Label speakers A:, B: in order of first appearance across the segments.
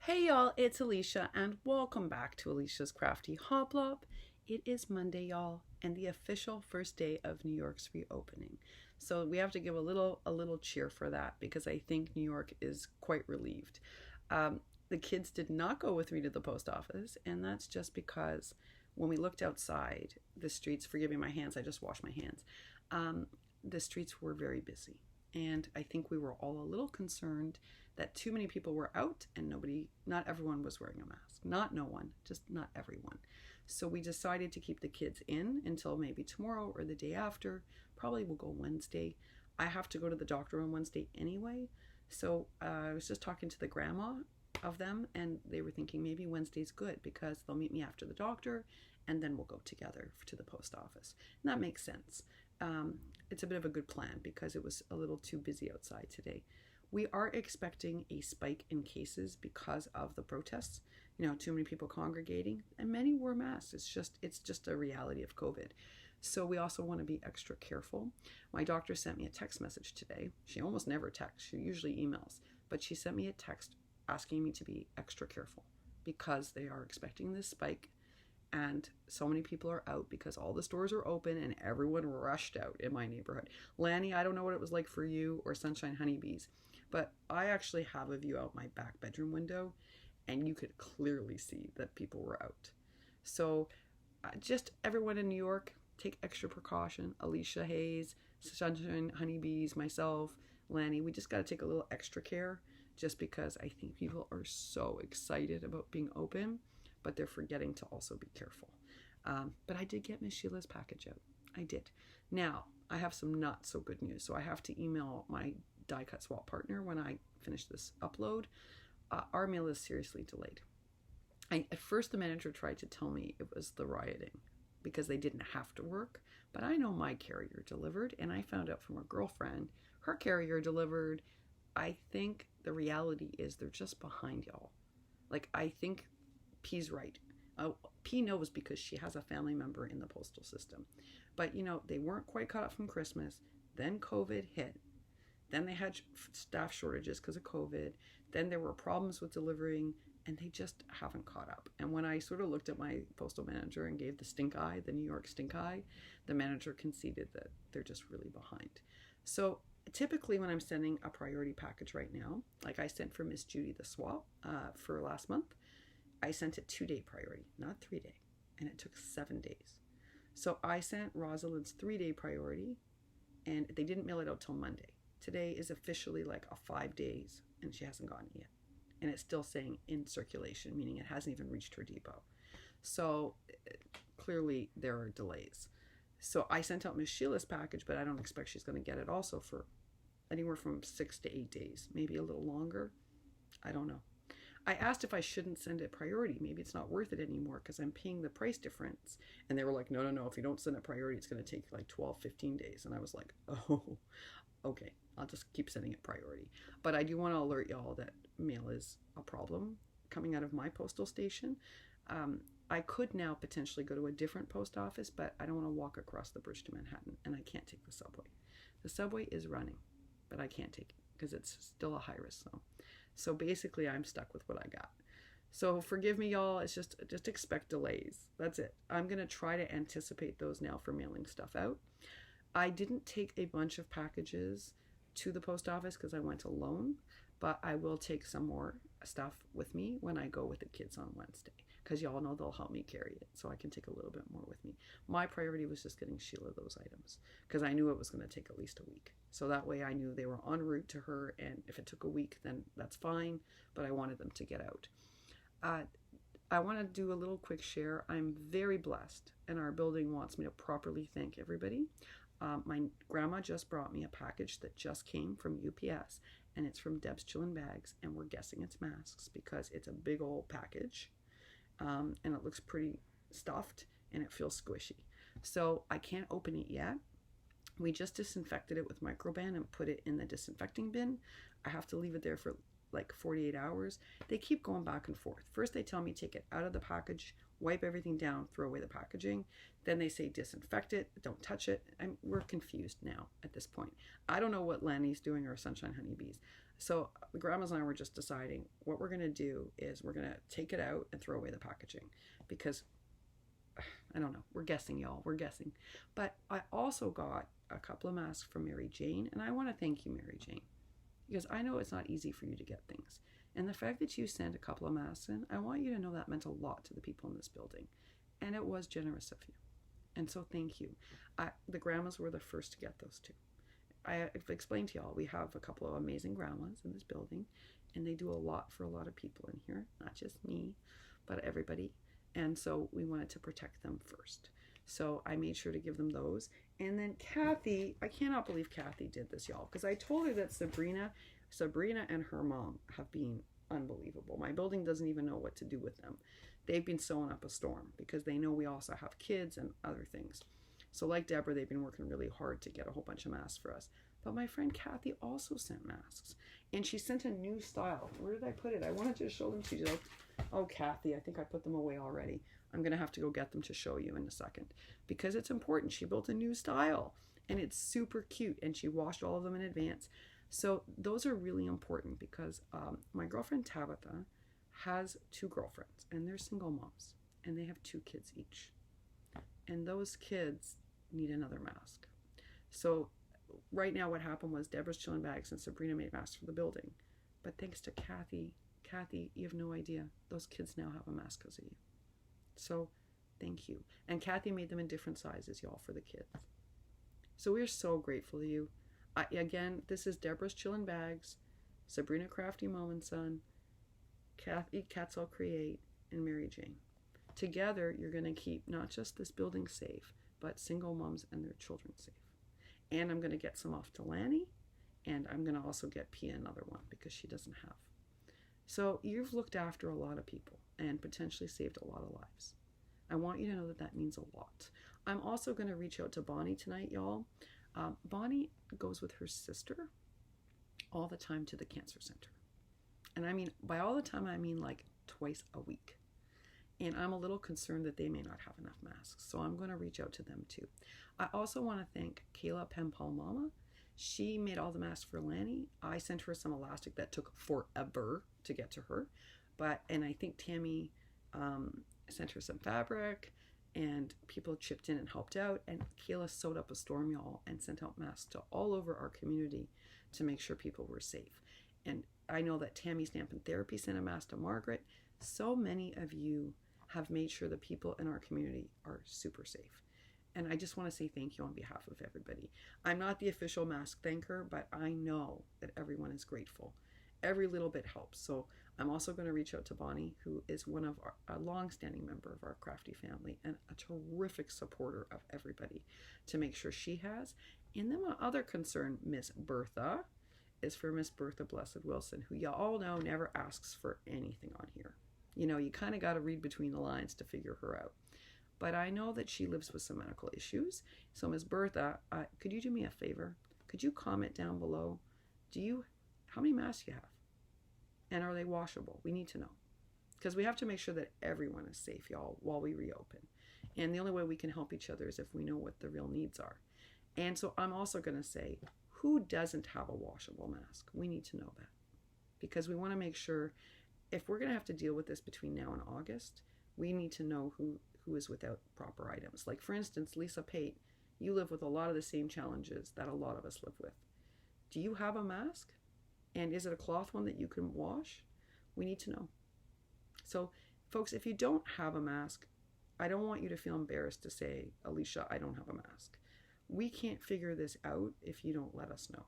A: Hey y'all, it's Elisha and welcome back to Elisha's Crafty Hoplop. It is Monday, y'all, and the official first day of New York's reopening. So we have to give a little cheer for that because I think New York is quite relieved. The kids did not go with me to the post office, and that's just because when we looked outside, the streets, forgive me my hands, I just washed my hands, the streets were very busy. And I think we were all a little concerned that too many people were out and not everyone was wearing a mask. Not no one, just not everyone. So we decided to keep the kids in until maybe tomorrow or the day after. Probably we'll go Wednesday. I have to go to the doctor on Wednesday anyway. So I was just talking to the grandma of them and they were thinking maybe Wednesday's good because they'll meet me after the doctor and then we'll go together to the post office. And that makes sense. It's a bit of a good plan because it was a little too busy outside today. We are expecting a spike in cases because of the protests. Too many people congregating and many wore masks. It's just a reality of COVID. So we also want to be extra careful. My doctor sent me a text message today. She almost never texts. She usually emails, but she sent me a text asking me to be extra careful because they are expecting this spike. And so many people are out because all the stores are open and everyone rushed out in my neighborhood. Lanny, I don't know what it was like for you or Sunshine Honeybees, but I actually have a view out my back bedroom window and you could clearly see that people were out. So just everyone in New York, take extra precaution. Alicia Hayes, Sunshine Honeybees, myself, Lanny, we just got to take a little extra care just because I think people are so excited about being open, but they're forgetting to also be careful. But I did get Miss Sheila's package out. I did. Now, I have some not so good news. So I have to email my die cut swap partner when I finish this upload. Our mail is seriously delayed. At first, the manager tried to tell me it was the rioting because they didn't have to work. But I know my carrier delivered, and I found out from a girlfriend, her carrier delivered. I think the reality is they're just behind y'all. I think P's right. P knows because she has a family member in the postal system. But, they weren't quite caught up from Christmas. Then COVID hit. Then they had staff shortages because of COVID. Then there were problems with delivering, and they just haven't caught up. And when I sort of looked at my postal manager and gave the stink eye, the New York stink eye, the manager conceded that they're just really behind. So typically when I'm sending a priority package right now, like I sent for Miss Judy the swap for last month, I sent it 2-day priority, not 3-day, and it took 7 days. So I sent Rosalind's 3-day priority, and they didn't mail it out till Monday. Today is officially like a 5 days, and she hasn't gotten it yet. And it's still saying in circulation, meaning it hasn't even reached her depot. So clearly there are delays. So I sent out Miss Sheila's package, but I don't expect she's going to get it also for anywhere from 6 to 8 days, maybe a little longer. I don't know. I asked if I shouldn't send it priority. Maybe it's not worth it anymore because I'm paying the price difference. And they were like, no. If you don't send it priority, it's going to take like 12, 15 days. And I was like, oh, okay. I'll just keep sending it priority. But I do want to alert y'all that mail is a problem coming out of my postal station. I could now potentially go to a different post office, but I don't want to walk across the bridge to Manhattan, and I can't take the subway. The subway is running, but I can't take it because it's still a high risk zone. So basically, I'm stuck with what I got. So forgive me, y'all. It's just expect delays. That's it. I'm going to try to anticipate those now for mailing stuff out. I didn't take a bunch of packages to the post office because I went alone, but I will take some more stuff with me when I go with the kids on Wednesday because y'all know they'll help me carry it, so I can take a little bit more with me. My priority was just getting Sheila those items because I knew it was going to take at least a week. So that way I knew they were en route to her, and if it took a week, then that's fine, but I wanted them to get out. I want to do a little quick share. I'm very blessed, and our building wants me to properly thank everybody. My grandma just brought me a package that just came from UPS, and it's from Deb's Chillin bags, and we're guessing it's masks because it's a big old package, and it looks pretty stuffed, and it feels squishy. So I can't open it yet. We just disinfected it with Microban and put it in the disinfecting bin. I have to leave it there for like 48 hours. They keep going back and forth. First they tell me take it out of the package, wipe everything down, throw away the packaging. Then they say disinfect it, don't touch it. We're confused now at this point. I don't know what Lanny's doing or Sunshine Honeybees. So the grandmas and I were just deciding what we're going to do is we're going to take it out and throw away the packaging because I don't know. We're guessing, y'all. We're guessing. But I also got a couple of masks from Maryjane, and I want to thank you, Maryjane, because I know it's not easy for you to get things. And the fact that you sent a couple of masks in, I want you to know that meant a lot to the people in this building. And it was generous of you. And so thank you. The grandmas were the first to get those too. I've explained to y'all, we have a couple of amazing grandmas in this building, and they do a lot for a lot of people in here, not just me, but everybody. And so we wanted to protect them first. So I made sure to give them those. And then Cathy, I cannot believe Cathy did this, y'all, because I told her that Sabrina and her mom have been unbelievable. My building doesn't even know what to do with them. They've been sewing up a storm because they know we also have kids and other things. So like Deborah, they've been working really hard to get a whole bunch of masks for us. But my friend Cathy also sent masks. And she sent a new style. Where did I put it? I wanted to show them to you. Oh, Cathy, I think I put them away already. I'm going to have to go get them to show you in a second. Because it's important. She built a new style. And it's super cute. And she washed all of them in advance. So those are really important because my girlfriend Tabitha has 2 girlfriends. And they're single moms. And they have 2 kids each. And those kids need another mask. So right now what happened was Deborah's Chillin bags and Sabrina made masks for the building. But thanks to Cathy, you have no idea. Those kids now have a mask because of you. So thank you. And Cathy made them in different sizes, y'all, for the kids. So we're so grateful to you. Again, this is Deborah's Chillin bags, Sabrina Crafty Mom Son, Katzdel Create, and Maryjane. Together, you're going to keep not just this building safe, but single moms and their children safe. And I'm going to get some off to Lanny, and I'm going to also get Pia another one because she doesn't have. So you've looked after a lot of people and potentially saved a lot of lives. I want you to know that that means a lot. I'm also going to reach out to Bonnie tonight, y'all. Bonnie goes with her sister all the time to the cancer center. And I mean, by all the time, I mean like twice a week. And I'm a little concerned that they may not have enough masks. So I'm going to reach out to them too. I also want to thank Kayla, Penpalmomma. She made all the masks for Lanny. I sent her some elastic that took forever to get to her. And I think Tami sent her some fabric, and people chipped in and helped out. And Kayla sewed up a storm, y'all, and sent out masks to all over our community to make sure people were safe. And I know that Tami Stamp and Therapy sent a mask to Margaret. So many of you have made sure the people in our community are super safe. And I just want to say thank you on behalf of everybody. I'm not the official mask thanker, but I know that everyone is grateful. Every little bit helps. So I'm also going to reach out to Bonnie, who is a long-standing member of our crafty family and a terrific supporter of everybody, to make sure she has. And then my other concern, Miss Bertha, is for Miss Bertha Blessed Wilson, who you all know never asks for anything on here. You know, you kind of got to read between the lines to figure her out. But I know that she lives with some medical issues. So Ms. Bertha, could you do me a favor? Could you comment down below? How many masks do you have? And are they washable? We need to know. Because we have to make sure that everyone is safe, y'all, while we reopen. And the only way we can help each other is if we know what the real needs are. And so I'm also going to say, who doesn't have a washable mask? We need to know that. Because we want to make sure, if we're going to have to deal with this between now and August, we need to know who is without proper items. Like, for instance, Lisa Pate, you live with a lot of the same challenges that a lot of us live with. Do you have a mask? And is it a cloth one that you can wash? We need to know. So, folks, if you don't have a mask, I don't want you to feel embarrassed to say, Elisha, I don't have a mask. We can't figure this out if you don't let us know.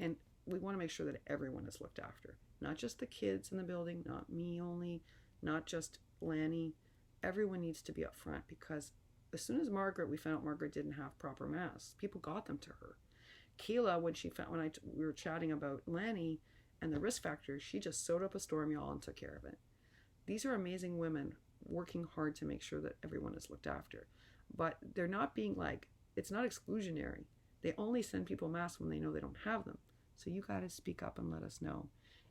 A: And we want to make sure that everyone is looked after. Not just the kids in the building, not me only, not just Lanny. Everyone needs to be up front, because as soon as we found out Margaret didn't have proper masks, people got them to her. Kayla, we were chatting about Lanny and the risk factors, she just sewed up a storm, y'all, and took care of it. These are amazing women working hard to make sure that everyone is looked after. But they're not being it's not exclusionary. They only send people masks when they know they don't have them. So you got to speak up and let us know.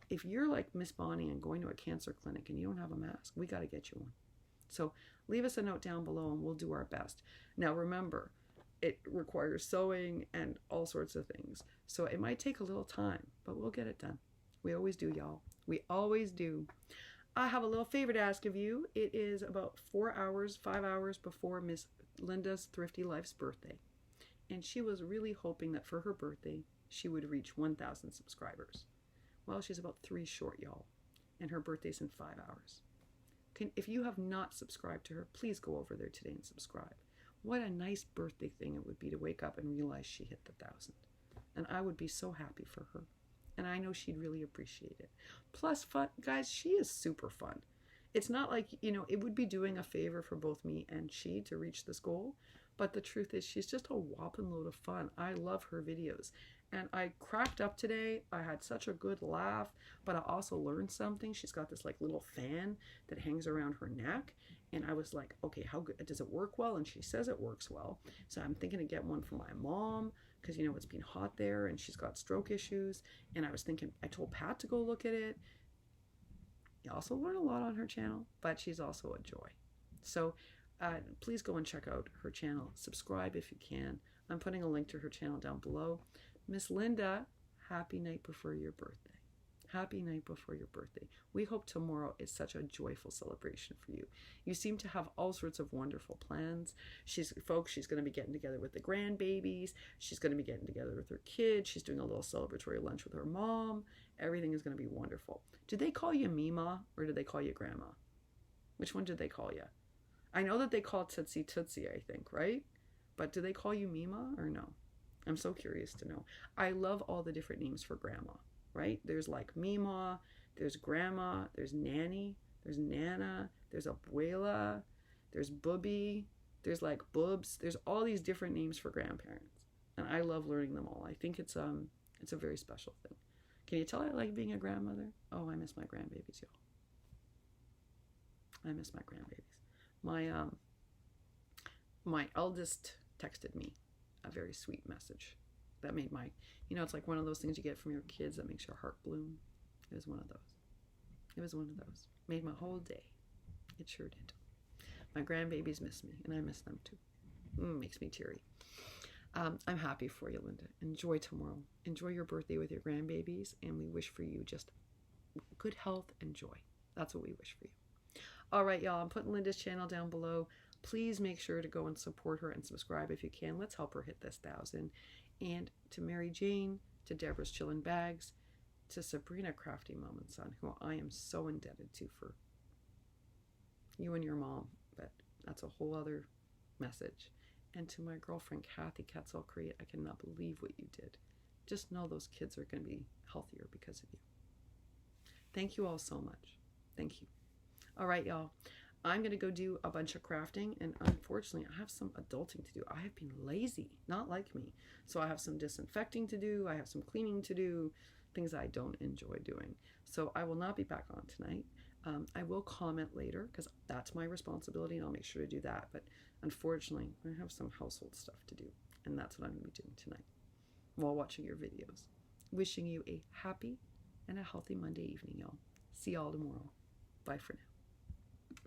A: If you're like Miss Bonnie and going to a cancer clinic and you don't have a mask, we got to get you one. So leave us a note down below and we'll do our best. Now remember, it requires sewing and all sorts of things. So it might take a little time, but we'll get it done. We always do, y'all. We always do. I have a little favor to ask of you. It is about 4 hours, 5 hours before Miss Linda's Thrifty Life's birthday. And she was really hoping that for her birthday, she would reach 1,000 subscribers. Well, she's about 3 short, y'all. And her birthday's in 5 hours. If you have not subscribed to her, please go over there today and subscribe. What a nice birthday thing it would be to wake up and realize she hit the 1,000. And I would be so happy for her. And I know she'd really appreciate it. Plus, fun, guys, she is super fun. It's not like, it would be doing a favor for both me and she to reach this goal. But the truth is, she's just a whopping load of fun. I love her videos. And I cracked up today. I had such a good laugh, but I also learned something. She's got this like little fan that hangs around her neck. And I was like, okay, how good does it work well? And she says it works well. So I'm thinking to get one for my mom because, it's been hot there and she's got stroke issues. And I was thinking, I told Pat to go look at it. You also learn a lot on her channel, but she's also a joy. So please go and check out her channel. Subscribe if you can. I'm putting a link to her channel down below. Miss Linda, happy night before your birthday. Happy night before your birthday. We hope tomorrow is such a joyful celebration for you. You seem to have all sorts of wonderful plans. She's going to be getting together with the grandbabies. She's going to be getting together with her kids. She's doing a little celebratory lunch with her mom. Everything is going to be wonderful. Do they call you Mima or do they call you Grandma? Which one did they call you? I know that they call Tootsie Tootsie, I think, right? But do they call you Mima or no? I'm so curious to know. I love all the different names for grandma, right? There's like Mima, there's Grandma, there's Nanny, there's Nana, there's Abuela, there's Bubby, there's like Bubs. There's all these different names for grandparents. And I love learning them all. I think it's a very special thing. Can you tell I like being a grandmother? Oh, I miss my grandbabies, y'all. I miss my grandbabies. My eldest texted me a very sweet message that made my, it's like one of those things you get from your kids that makes your heart bloom. It was one of those. Made my whole day. It sure did. My grandbabies miss me, and I miss them too. Makes me teary. I'm happy for you, Linda. Enjoy tomorrow. Enjoy your birthday with your grandbabies, and we wish for you just good health and joy. That's what we wish for you. All right, y'all. I'm putting Linda's channel down below. Please make sure to go and support her and subscribe if you can. Let's help her hit this 1,000. And to Maryjane, to Deborah's Chillin Bags, to Sabrina Crafty Mom Son, who I am so indebted to for you and your mom, but that's a whole other message. And to my girlfriend, Kathy, Katzdel Create, I cannot believe what you did. Just know those kids are going to be healthier because of you. Thank you all so much. Thank you. All right, y'all. I'm going to go do a bunch of crafting, and unfortunately, I have some adulting to do. I have been lazy, not like me. So I have some disinfecting to do. I have some cleaning to do, things I don't enjoy doing. So I will not be back on tonight. I will comment later because that's my responsibility, and I'll make sure to do that. But unfortunately, I have some household stuff to do, and that's what I'm going to be doing tonight while watching your videos. Wishing you a happy and a healthy Monday evening, y'all. See y'all tomorrow. Bye for now.